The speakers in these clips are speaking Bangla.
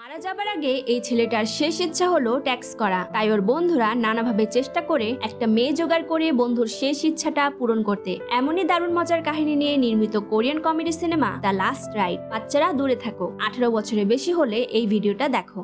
মারা যাবার আগে এই ছেলেটার শেষ ইচ্ছা হলো ট্যাক্স করা। তাই ওর বন্ধুরা নানাভাবে চেষ্টা করে একটা মেয়ে জোগাড় করে বন্ধুর শেষ ইচ্ছাটা পূরণ করতে। এমনই দারুণ মজার কাহিনী নিয়ে নির্মিত Korean comedy cinema the last ride. বাচ্চারা দূরে থাকো, 18 বছরের বেশি হলে এই ভিডিওটা দেখো।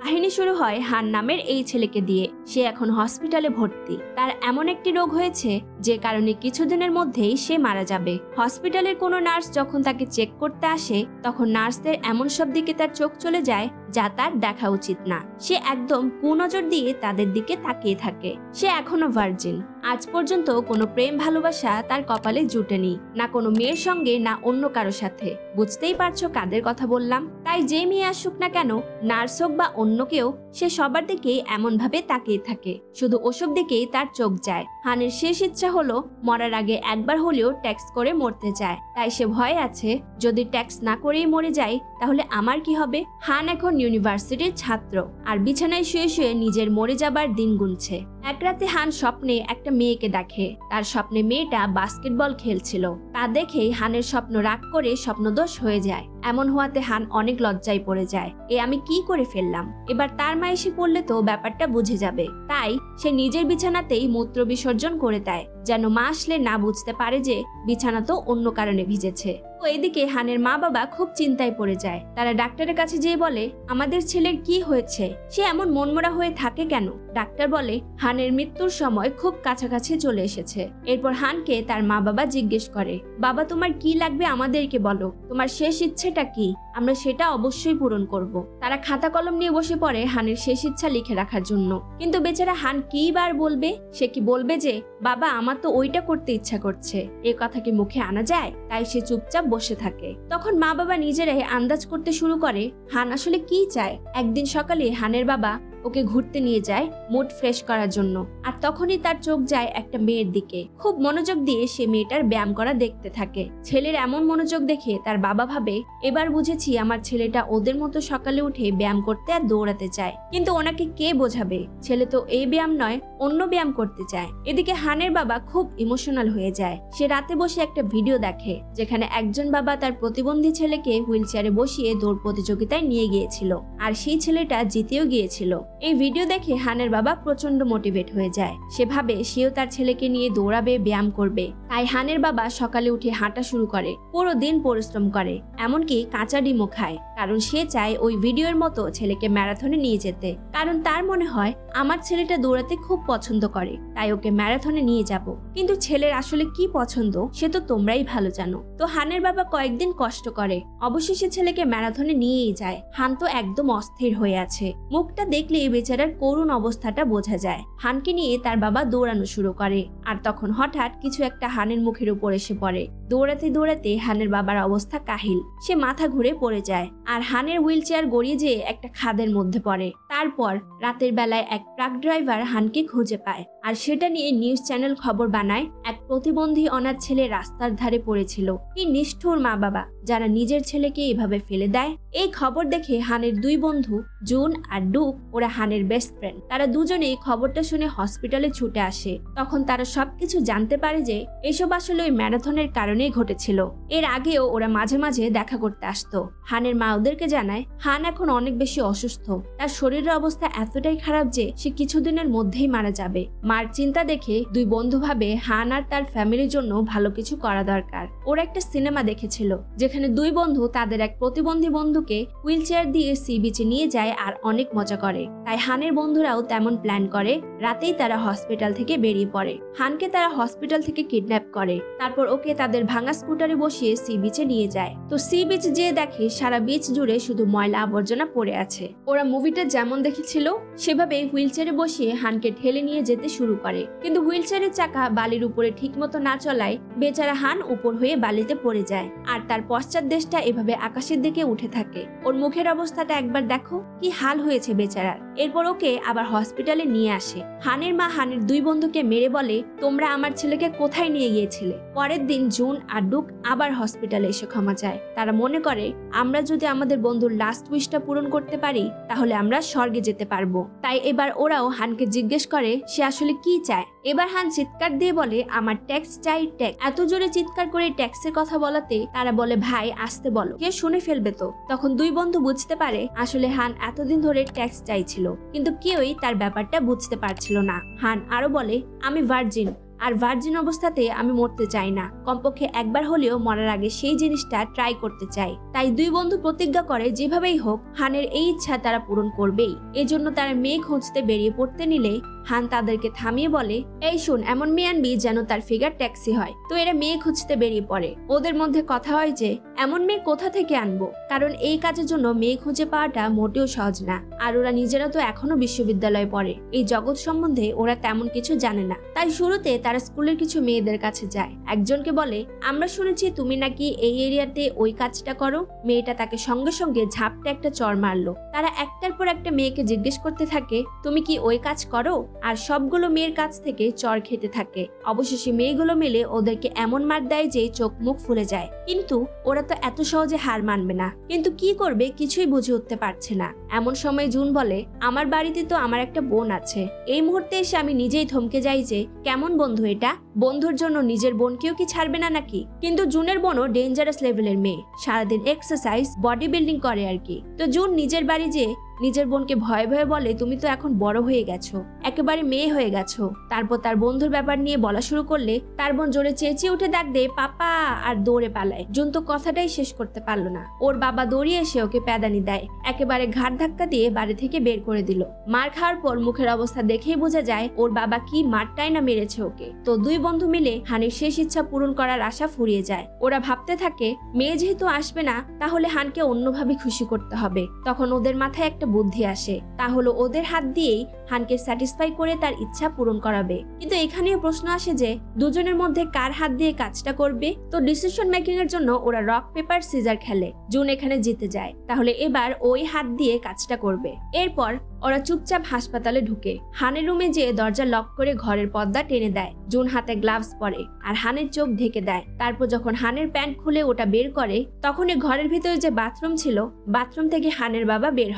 কাহিনী শুরু হয় হান নামের এই ছেলেকে দিয়ে। সে এখন হসপিটালে ভর্তি। তার এমন একটি রোগ হয়েছে যে কারণে কিছুদিনের মধ্যেই সে মারা যাবে। হসপিটালের কোনো নার্স যখন তাকে চেক করতে আসে তখন নার্সদের এমন সব দিকে তার চোখ চলে যায় যা তার দেখা উচিত না। সে একদম কুনজর দিয়ে তাদের দিকে তাকিয়ে থাকে। সে এখনো ভার্জিন। আজ পর্যন্ত কোনো প্রেম ভালোবাসা তার কপালে জুটেনি, না কোনো মেয়ের সঙ্গে না অন্য কারো সাথে। বুঝতেই পারছো কাদের কথা বললাম। তাই যে মেয়ে আসুক না কেন, নার্স হোক বা অন্য কেউ, সে সবার দিকেই এমন ভাবে তাকিয়ে থাকে। শুধু ওসব দিকেই তার চোখ যায়। হানের শেষ ইচ্ছা হলো মরার আগে একবার হলেও ট্যাক্স করে মরতে চায়। তাই সে ভয়ে আছে যদি ট্যাক্স না করেই মরে যায় তাহলে আমার কি হবে। হান এখন ইউনিভার্সিটির ছাত্র আর বিছানায় শুয়ে শুয়ে নিজের মরে যাবার দিন গুনছে। এক রাতে হান স্বপ্নে একটা মেয়েকে দেখে। তার স্বপ্নে মেয়েটা বাস্কেটবল খেলছিল। তা দেখেই হানের স্বপ্ন রাগ করে স্বপ্নদোষ হয়ে যায়। এমন হওয়াতে হান অনেক লজ্জায় পড়ে যায়। আমি কি করে ফেললাম। এবার তার মা এসে পড়লে তো ব্যাপারটা বুঝে যাবে। তাই সে নিজের বিছানাতেই মূত্র বিসর্জন করে দেয়, যেন মা আসলে না বুঝতে পারে যে বিছানা তো অন্য কারণে ভিজেছে। তো এদিকে হানের মা বাবা খুব চিন্তায় পড়ে যায়। তারা ডাক্তারের কাছে যেয়ে বলে, আমাদের ছেলের কি হয়েছে, সে এমন মনমরা হয়ে থাকে কেন। ডাক্তার বলে হানের মৃত্যুর সময় খুব কাছাকাছি চলে এসেছে। এরপর হানকে তার মা বাবা জিজ্ঞেস করে, বাবা তোমার কি লাগবে আমাদেরকে বলো, তোমার শেষ ইচ্ছেটা কি, আমরা সেটা অবশ্যই পূরণ করব। তারা খাতা কলম নিয়ে বসে পড়ে হানের শেষ ইচ্ছা লিখে রাখার জন্য। কিন্তু বেচারা হান কি বার বলবে। সে কি বলবে যে বাবা আমার তো ওইটা করতে ইচ্ছা করছে, এ কথা কি মুখে আনা যায়। তাই সে চুপচাপ বসে থাকে। তখন মা বাবা নিজেরাই আন্দাজ করতে শুরু করে হান আসলে কি চায়। একদিন সকালে হানের বাবা ওকে ঘুরতে নিয়ে যায় মুড ফ্রেশ করার জন্য। আর তখনই তার চোখ যায় একটা মেয়ের দিকে। খুব মনোযোগ দিয়ে সে মেয়েটার ব্যায়াম করা দেখতে থাকে। ছেলের এমন মনোযোগ দেখে তার বাবা ভাবে, এবার বুঝেছি আমার ছেলেটা ওদের মতো সকালে উঠে ব্যায়াম করতে আর দৌড়াতে চায়। কিন্তু ওনাকে কে বোঝাবে, ছেলে তো এই ব্যায়াম নয় অন্য ব্যায়াম করতে চায়। এদিকে হানের বাবা খুব ইমোশনাল হয়ে যায়। সে রাতে বসে একটা ভিডিও দেখে যেখানে একজন বাবা তার প্রতিবন্ধী ছেলেকে হুইল চেয়ারে বসিয়ে দৌড় প্রতিযোগিতায় নিয়ে গিয়েছিল আর সেই ছেলেটা জিতেও গিয়েছিল। এই ভিডিও দেখে হানের বাবা প্রচন্ড মোটিভেট হয়ে যায়। সে ভাবে সেও তার ছেলেকে নিয়ে দৌড়াবে, ব্যায়াম করবে। তাই হানের বাবা সকালে উঠে হাঁটা শুরু করে, পুরো দিন পরিশ্রম করে, এমনকি কাঁচা ডিমও খায়। কারণ সে চায় ওই ভিডিওর মতো ছেলেকে ম্যারাথনে নিয়ে যেতে। কারণ তার মনে হয় আমার ছেলেটা দৌড়াতে খুব পছন্দ করে, তাই ওকে ম্যারাথনে নিয়ে যাব। কিন্তু ছেলের আসলে কি পছন্দ সে তো তোমরাই ভালো জানো। তো হানের বাবা কয়েকদিন কষ্ট করে, অবশেষে ছেলেকে ম্যারাথনে নিয়েই যায়। হান তো একদম অস্থির হয়ে আছে। মুখটা দেখলে বেচারার করুণ অবস্থাটা বোঝা যায়। হানকে নিয়ে তার বাবা দৌড়ানো শুরু করে। আর তখন হঠাৎ কিছু একটা হানের মুখের উপর এসে পড়ে। দৌড়াতে দৌড়াতে হানের বাবার অবস্থা কাহিল। সে মাথা ঘুরে পড়ে যায় আর হানের হুইল চেয়ার গড়িয়ে যেয়ে একটা খাদের মধ্যে পড়ে। তারপর রাতের বেলায় এক ট্রাক ড্রাইভার হানকে খুঁজে পায় আর সেটা নিয়ে নিউজ চ্যানেল খবর বানায় এক প্রতিবন্ধী অনাথ ছেলে রাস্তার ধারে পড়েছিল। কি নিষ্ঠুর মা বাবা যারা নিজের ছেলেকে এভাবে ফেলে দেয়। এই খবর দেখে হানের দুই বন্ধু জুন আর ডুক, ওরা হানের বেস্ট ফ্রেন্ড, তারা দুজনেই খবরটা শুনে হসপিটালে ছুটে আসে। তখন তারা সবকিছু জানতে পারে যে এসব আসলে ওই ম্যারাথনের কারণেই ঘটেছিল। এর আগেও ওরা মাঝে মাঝে দেখা করতে আসতো। হানের মা ওদেরকে জানায় হান এখন অনেক বেশি অসুস্থ। তার শরীরের অবস্থা এতটাই খারাপ যে সে কিছুদিনের মধ্যেই মারা যাবে। মার চিন্তা দেখে দুই বন্ধু ভাবে হান আর তার ফ্যামিলির জন্য ভালো কিছু করা দরকার। ওরা একটা সিনেমা দেখেছিল যেখানে দুই বন্ধু তাদের এক প্রতিবন্ধী বন্ধুকে হুইল চেয়ার দিয়ে সি বিচে নিয়ে যায় আর অনেক মজা করে। তাই হানের বন্ধুরাও তেমন প্ল্যান করে। রাতেই তারা হসপিটাল থেকে বেরিয়ে পড়ে। হানকে তারা হসপিটাল থেকে কিডন্যাপ করে। তারপর ওকে তাদের ভাঙা স্কুটারে বসিয়ে সি বিচে নিয়ে যায়। তো সি বিচ যেয়ে দেখে সারা বিচ জুড়ে শুধু ময়লা আবর্জনা পড়ে আছে। ওরা মুভিটা যেমন দেখেছিল সেভাবে হুইল চেয়ারে বসিয়ে হানকে ঠেলে নিয়ে যেতে শুরু করে। কিন্তু হুইল চেয়ারের চাকা বালির উপরে ঠিক মতো না চলায় বেচারা হান উপর হয়ে বালিতে পড়ে যায় আর তার পশ্চাৎ দেশটা এভাবে আকাশের দিকে উঠে থাকে। ওর মুখের অবস্থাটা একবার দেখো, কি হাল হয়েছে বেচারার। এরপর ওকে আবার হসপিটালে নিয়ে আসে। হানের মা হানের দুই বন্ধুকে মেরে বলে, তোমরা আমার ছেলেকে কোথায় নিয়ে গিয়েছিলে। পরের দিন জুন আর ডুক আবার হসপিটালে এসে ক্ষমা চায়। তারা মনে করে আমরা যদি আমাদের বন্ধুর লাস্ট উইশটা পূরণ করতে পারি তাহলে আমরা স্বর্গে যেতে পারবো। তাই এবার ওরাও হানকে জিজ্ঞেস করে সে আসলে কি চায়। এবার হান চিৎকার দিয়ে বলে আমার ট্যাক্স চাই, ট্যাক্স। এত জোরে চিৎকার করে ট্যাক্সের কথা বলাতে তারা বলে ভাই আসতে বলো, কে শুনে ফেলবে তো। তখন দুই বন্ধু বুঝতে পারে আসলে হান এতদিন ধরে ট্যাক্স চাইছিল, কিন্তু কেউই তার ব্যাপারটা বুঝতে পারছিল না। হান আরো বলে আমি ভার্জিন, আর ভার্জিন অবস্থাতে আমি মরতে চাই না, কমপক্ষে একবার হলেও মরার আগে সেই জিনিসটা ট্রাই করতে চাই। তাই দুই বন্ধু প্রতিজ্ঞা করে যেভাবেই হোক হানের এই ইচ্ছা তারা পূরণ করবেই। এজন্য তারা মেয়ে খুঁজতে বেরিয়ে পড়তে নিলে হান তাদেরকে থামিয়ে বলে এই শুন, এমন মেয়ে আনবি যেন তার ফিগার ট্যাক্সি হয়। তো এরা মেয়ে খুঁজতে বেরিয়ে পড়ে। ওদের মধ্যে কথা হয় যে এমন মেয়ে কোথা থেকে আনবো, কারণ এই কাজের জন্য মেয়ে খুঁজে পাওয়াটা মোটেও সহজ না। আর ওরা নিজেরা তো এখনো বিশ্ববিদ্যালয়ে পড়ে, এই জগৎ সম্বন্ধে ওরা তেমন কিছু জানে না। তাই শুরুতে তারা স্কুলের কিছু মেয়েদের কাছে যায়। একজনকে বলে আমরা শুনেছি তুমি নাকি এই এরিয়াতে ওই কাজটা করো। মেয়েটা তাকে সঙ্গে সঙ্গে ঝাপটা একটা চড় মারলো। তারা একটার পর একটা মেয়েকে জিজ্ঞেস করতে থাকে তুমি কি ওই কাজ করো, আর সবগুলো মেয়ের কাছ থেকে চড় খেতে থাকে। অবশেষে মেয়েগুলো মিলে ওদেরকে এমন মার দেয় যে চোখ মুখ ফুলে যায়। কিন্তু ওরা তো এত সহজে হার মানবে না, কিন্তু কি করবে কিছুই বুঝে উঠতে পারছে না। এমন সময় জুন বলে আমার বাড়িতে তো আমার একটা বোন আছে। এই মুহূর্তে এসে আমি নিজেই থমকে যাই যে কেমন বন্ধু এটা, বন্ধুর জন্য নিজের বোনকেও কি ছাড়বে না নাকি। কিন্তু জুনের বোনও ডেঞ্জারাস লেভেলের মেয়ে, সারাদিন এক্সারসাইজ বডি বিল্ডিং করে আর কি। তো জুন নিজের বাড়ি যেয়ে নিজের বোনকে ভয়ে ভয়ে বলে তুমি তো এখন বড় হয়ে গেছো, একেবারে মেয়ে হয়ে গেছো। তারপর তার বন্ধুর ব্যাপার নিয়ে বলা শুরু করলে তার বোন জোরে চেঁচিয়ে উঠে ডাক দেয় পাপা, আর দৌড়ে পালায়। জুন তো কথাটাই শেষ করতে পারলো না। ওর বাবা দৌড়িয়ে এসে ওকে প্যাদানি দেয়, একেবারে ঘাট ধাক্কা দিয়ে বাড়ি থেকে বের করে দিল। মার খাওয়ার পর মুখের অবস্থা দেখেই বোঝা যায় ওর বাবা কি মারটাই না মেরেছে ওকে। তো দুই বন্ধু মিলে হানের শেষ ইচ্ছা পূরণ করার আশা ফুরিয়ে যায়। ওরা ভাবতে থাকে মেয়ে যেহেতু আসবে না, তাহলে হানকে অন্যভাবে খুশি করতে হবে। তখন ওদের মাথায় একটা বুদ্ধি আসে, তা হলো ওদের হাত দিয়েই হানকে স্যাটিসফাই করে তার ইচ্ছা পূরণ করাবে। কিন্তু এখানেও প্রশ্ন আসে যে দুজনের মধ্যে কার হাত দিয়ে কাজটা করবে। তো ডিসিশন মেকিং এর জন্য ওরা রক পেপার সিজার খেলে। জুন এখানে জিতে যায়, তাহলে এবার ওই হাত দিয়ে কাজটা করবে। এরপর ওরা চুপচাপ হাসপাতালে ঢুকে হানের রুমে যেয়ে দরজা লক করে ঘরের পর্দা টেনে দেয়। জুন হাতে গ্লাভস পরে আর হানের চোখ ঢেকে দেয়। তারপর যখন হানের প্যান্ট খুলে ওটা বের করে, তখনই ঘরের ভিতরে যে বাথরুম ছিল, বাথরুম থেকে হানের বাবা বের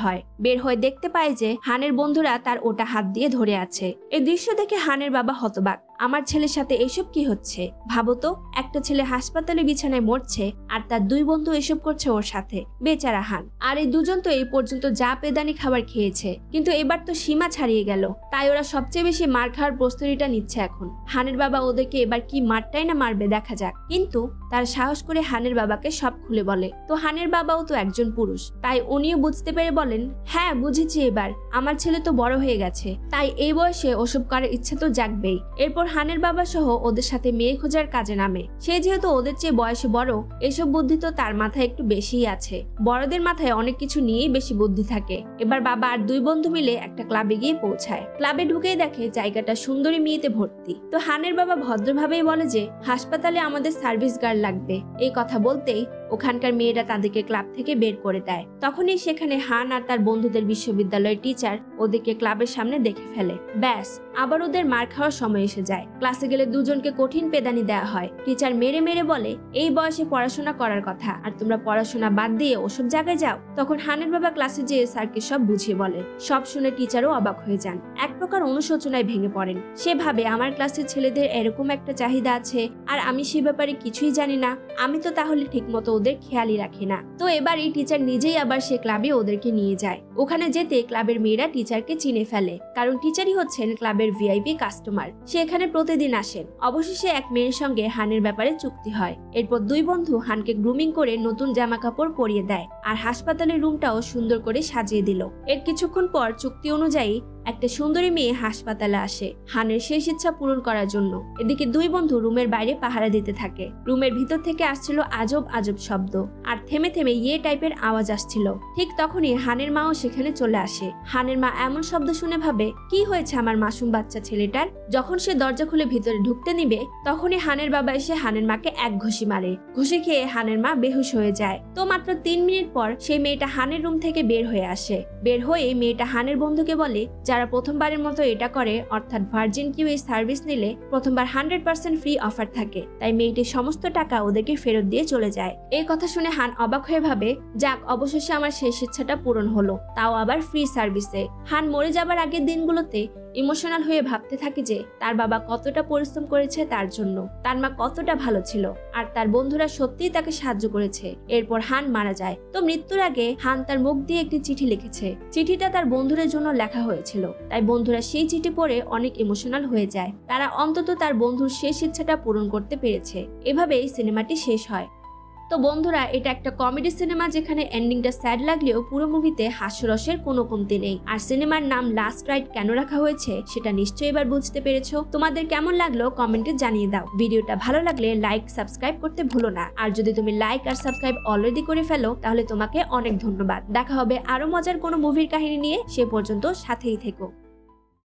হয় দেখতে পায় যে হানের বন্ধুরা তার ওটা হাত দিয়ে ধরে আছে। এই দৃশ্য দেখে হানের বাবা হতবাক, আমার ছেলের সাথে এসব কি হচ্ছে। ভাবো তো, একটা ছেলে হাসপাতালে বিছানায় মরছে আর তার দুই বন্ধু এসব করছে ওর সাথে। বেচারা হান। আর এই দুজন তো এই পর্যন্ত যা পেদানি খাবার খেয়েছে, কিন্তু এবার তো সীমা ছাড়িয়ে গেল। তাই ওরা সবচেয়ে বেশি মার খাওয়ার প্রস্তুতিটা নিচ্ছে এখন। হানের বাবা ওদেরকে এবার কি মারটাই না মারবে দেখা যাক। কিন্তু তার সাহস করে হানের বাবাকে সব খুলে বলে। তো হানের বাবাও তো একজন পুরুষ, তাই উনিও বুঝতে পেরে বলেন হ্যাঁ বুঝেছি, এবার আমার ছেলে তো বড় হয়ে গেছে, তাই এই বয়সে ওসব করার ইচ্ছে তো জাগবেই। এরপর হানের বাবা সহ ওদের সাথে মেয়ে খোঁজার কাজে নামে। সে যেহেতু ওদের চেয়ে বয়সে বড়, এসব বুদ্ধি তো তার মাথায় একটু বেশিই আছে। বড়দের মাথায় অনেক কিছু নিয়েই বেশি বুদ্ধি থাকে। এবার বাবা আর দুই বন্ধু মিলে একটা ক্লাবে গিয়ে পৌঁছায়। ক্লাবে ঢুকেই দেখে জায়গাটা সুন্দরী মেয়েতে ভর্তি। তো হানের বাবা ভদ্রভাবেই বলে যে হাসপাতালে আমাদের সার্ভিস গার্ড লাগবে। এই কথা বলতেই ওখানকার মেয়েরা তাদেরকে ক্লাব থেকে বের করে দেয়। তখনই সেখানে হান আর তার বন্ধুদের বিশ্ববিদ্যালয়ের টিচার ওদেরকে ক্লাবের সামনে দেখে ফেলে। ব্যাস, আবার ওদের মার খাওয়ার সময় এসে যায়। ক্লাসে গেলে দুজনকে কঠিন পেদানি দেওয়া হয়। টিচার মেরে মেরে বলে এই বয়সে পড়াশোনা করার কথা, আর তোমরা পড়াশোনা বাদ দিয়ে ওসব জায়গায় যাও। তখন হানের বাবা ক্লাসে যেয়ে স্যারকে সব বুঝিয়ে বলে। সব শুনে টিচারও অবাক হয়ে যান, এক প্রকার অনুশোচনায় ভেঙে পড়েন। সে ভাবে আমার ক্লাসের ছেলেদের এরকম একটা চাহিদা আছে, আর আমি সে ব্যাপারে কিছুই জানি না। আমি তো তাহলে ঠিক মতো ওদের খেয়ালই রাখি না। তো এবার এই টিচার নিজেই আবার সে ক্লাবে ওদেরকে নিয়ে যায়। ওখানে যেতে ক্লাবের মেয়েরা টিচারকে চিনে ফেলে, কারণ টিচারই হচ্ছেন ক্লাবের ভিআইপি কাস্টমার। সে এখানে প্রতিদিন আসেন। অবশেষে এক মেয়ের সঙ্গে হানের ব্যাপারে চুক্তি হয়। এরপর দুই বন্ধু হানকে গ্রুমিং করে নতুন জামা কাপড় পরিয়ে দেয়, আর হাসপাতালের রুমটাও সুন্দর করে সাজিয়ে দিল। এর কিছুক্ষণ পর চুক্তি অনুযায়ী একটা সুন্দরী মেয়ে হাসপাতালে আসে হানের শেষ ইচ্ছা পূরণ করার জন্য। এদিকে দুই বন্ধু রুমের বাইরে পাহারা দিতে থাকে। রুমের ভিতর থেকে আসছিল আজব আজব শব্দ, আর থেমে থেমে ইয়ে টাইপের আওয়াজ আসছিল। ঠিক তখনই হানের মাও সেখানে চলে আসে। হানের মা এমন শব্দ শুনে ভাবে কি হয়েছে আমার মাসুম বাচ্চা ছেলেটার। যখন সে দরজা খুলে ভিতরে ঢুকতে নিবে, তখনই হানের বাবা এসে হানের মাকে এক ঘুষি মারে। ঘুষি খেয়ে হানের মা বেহুশ হয়ে যায়। তো মাত্র 3 মিনিট পর সেই মেয়েটা হানের রুম থেকে বের হয়ে আসে। বের হয়ে মেয়েটা হানের বন্ধুকে বলে যারা প্রথমবারের মতো এটা করে, অর্থাৎ ভার্জিন কিউ এই সার্ভিস নিলে প্রথমবার 100% ফ্রি অফার থাকে। তাই মেয়েটির সমস্ত টাকা ওদেরকে ফেরত দিয়ে চলে যায়। এই কথা শুনে হান অবাক হয়ে ভাবে যাক, অবশেষে আমার শেষ ইচ্ছাটা পূরণ হলো, তাও আবার ফ্রি সার্ভিসে। হান মরে যাবার আগের দিনগুলোতে ইমোশনাল হয়ে ভাবতে থাকে যে তার বাবা কতটা পরিশ্রম করেছে তার জন্য, তার মা কতটা ভালো ছিল, আর তার বন্ধুরা সত্যিই তাকে সাহায্য করেছে। এরপর হান মারা যায়। তো মৃত্যুর আগে হান তার মুখ দিয়ে একটি চিঠি লিখেছে। চিঠিটা তার বন্ধুদের জন্য লেখা হয়েছিল, তাই বন্ধুরা সেই চিঠি পড়ে অনেক ইমোশনাল হয়ে যায়। তারা অন্তত তার বন্ধুর শেষ ইচ্ছাটা পূরণ করতে পেরেছে। এভাবেই সিনেমাটি শেষ হয়। তো বন্ধুরা, এটা একটা কমেডি সিনেমা যেখানে এন্ডিংটা স্যাড লাগলেও পুরো মুভিতে হাস্যরসের কোনো কমতি নেই। আর সিনেমার নাম লাস্ট রাইড কেন রাখা হয়েছে সেটা নিশ্চয়ই এবার বুঝতে পেরেছো। তোমাদের কেমন লাগলো কমেন্টে জানিয়ে দাও। ভিডিওটা ভালো লাগলে লাইক সাবস্ক্রাইব করতে ভুলো না। আর যদি তুমি লাইক আর সাবস্ক্রাইব অলরেডি করে ফেলো তাহলে তোমাকে অনেক ধন্যবাদ। দেখা হবে আরো মজার কোনো মুভির কাহিনী নিয়ে, সে পর্যন্ত সাথেই থেকো।